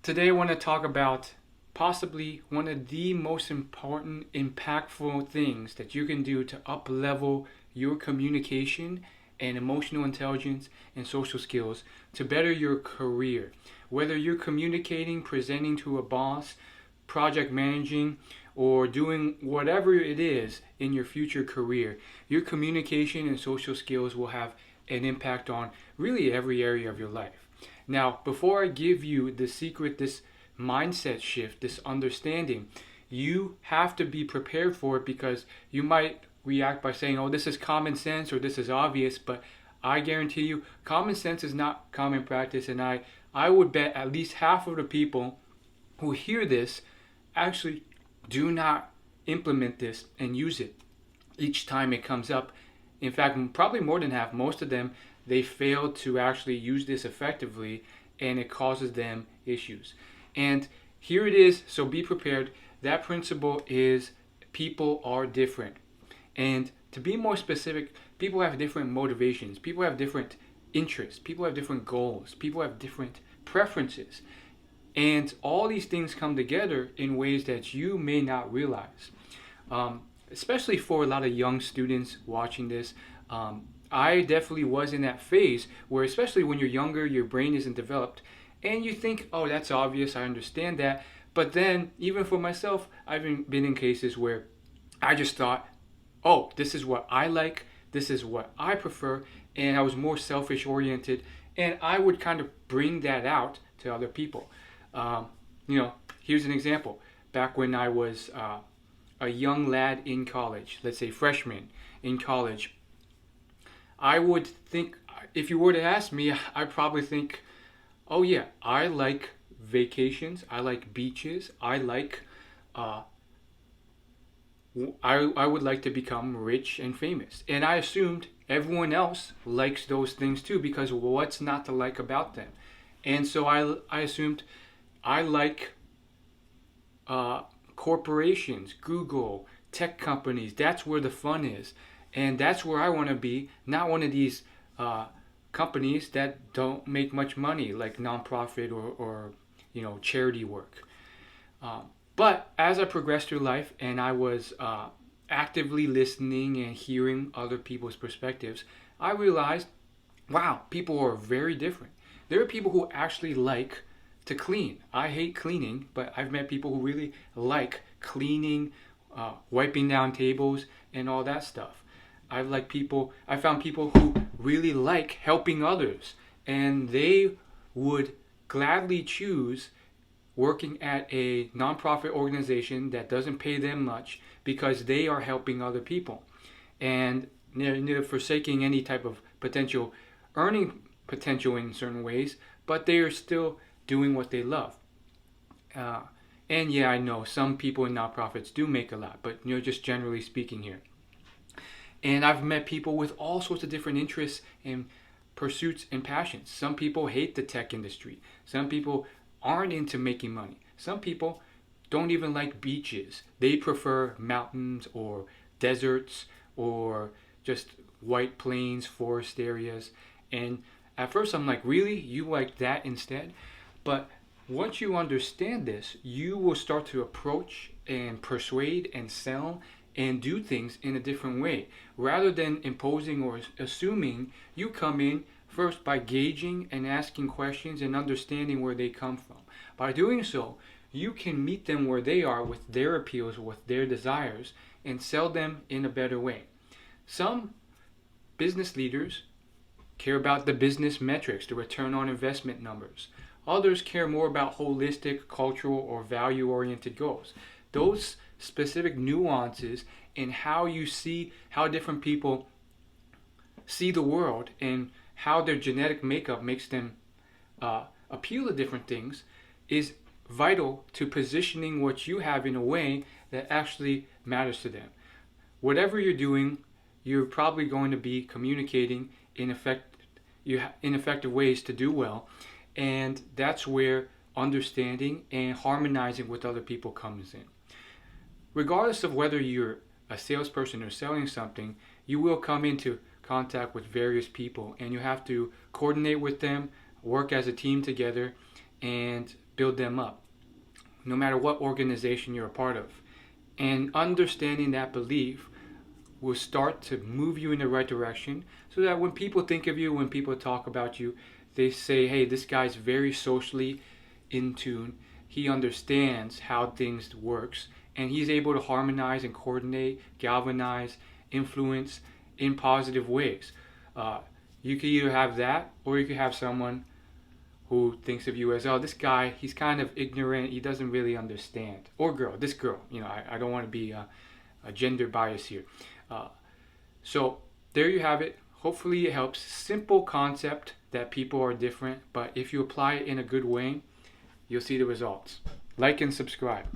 Today, I want to talk about possibly one of the most important, impactful things that you can do to up level your communication and emotional intelligence and social skills to better your career. Whether you're communicating, presenting to a boss, project managing, or doing whatever it is in your future career, your communication and social skills will have an impact on really every area of your life. Now, before I give you the secret, this mindset shift, this understanding, you have to be prepared for it because you might react by saying, oh, this is common sense or this is obvious, but I guarantee you, common sense is not common practice, and I would bet at least half of the people who hear this actually do not implement this and use it each time it comes up. In fact, probably more than half, most of them, they fail to actually use this effectively and it causes them issues. And here it is, so be prepared. That principle is people are different. And to be more specific, people have different motivations, people have different interests, people have different goals, people have different preferences. And all these things come together in ways that you may not realize. Especially for a lot of young students watching this, I definitely was in that phase where, especially when you're younger, your brain isn't developed, and you think, oh, that's obvious, I understand that. But then, even for myself, I've been in cases where I just thought, oh, this is what I like, this is what I prefer, and I was more selfish oriented, and I would kind of bring that out to other people. Um, Here's an example. Back when I was a young lad in college, let's say freshman in college, I would think, if you were to ask me, I'd probably think, oh yeah, I like vacations, I like beaches, uh, I would like to become rich and famous. And I assumed everyone else likes those things too, because what's not to like about them? And so I assumed I like uh, corporations, Google, tech companies. That's where the fun is, and that's where I want to be. Not one of these uh, companies that don't make much money, like nonprofit or charity work. But as I progressed through life and I was actively listening and hearing other people's perspectives, I realized, wow, people are very different. There are people who actually like to clean. I hate cleaning, but I've met people who really like cleaning, wiping down tables, and all that stuff. I found people who really like helping others, and they would gladly choose working at a nonprofit organization that doesn't pay them much because they are helping other people. And they're forsaking any type of potential earning potential in certain ways, but they are still doing what they love. Uh, and yeah, I know some people in nonprofits do make a lot, but just generally speaking here. And I've met people with all sorts of different interests and pursuits and passions. Some people hate the tech industry. Some people aren't into making money. Some people don't even like beaches. They prefer mountains or deserts or just white plains, forest areas. And at first I'm like, really? You like that instead? But once you understand this, you will start to approach and persuade and sell and do things in a different way. Rather than imposing or assuming, you come in first by gauging and asking questions and understanding where they come from. By doing so, you can meet them where they are with their appeals, with their desires, and sell them in a better way. Some business leaders care about the business metrics, the return on investment numbers. Others care more about holistic, cultural, or value oriented goals. Those specific nuances in how you see how different people see the world and how their genetic makeup makes them appeal to different things is vital to positioning what you have in a way that actually matters to them. Whatever you're doing, you're probably going to be communicating in effective ways to do well, and that's where understanding and harmonizing with other people comes in. Regardless of whether you're a salesperson or selling something, you will come into contact with various people and you have to coordinate with them, work as a team together, and build them up, no matter what organization you're a part of. And understanding that belief will start to move you in the right direction, so that when people think of you, when people talk about you, they say, hey, this guy's very socially in tune. He understands how things works, and he's able to harmonize and coordinate, galvanize, influence in positive ways. You could either have that, or you could have someone who thinks of you as, oh, this guy, he's kind of ignorant, he doesn't really understand. Or girl, this girl, I don't want to be a gender bias here. So there you have it. Hopefully it helps. Simple concept that people are different, but if you apply it in a good way, you'll see the results. Like and subscribe.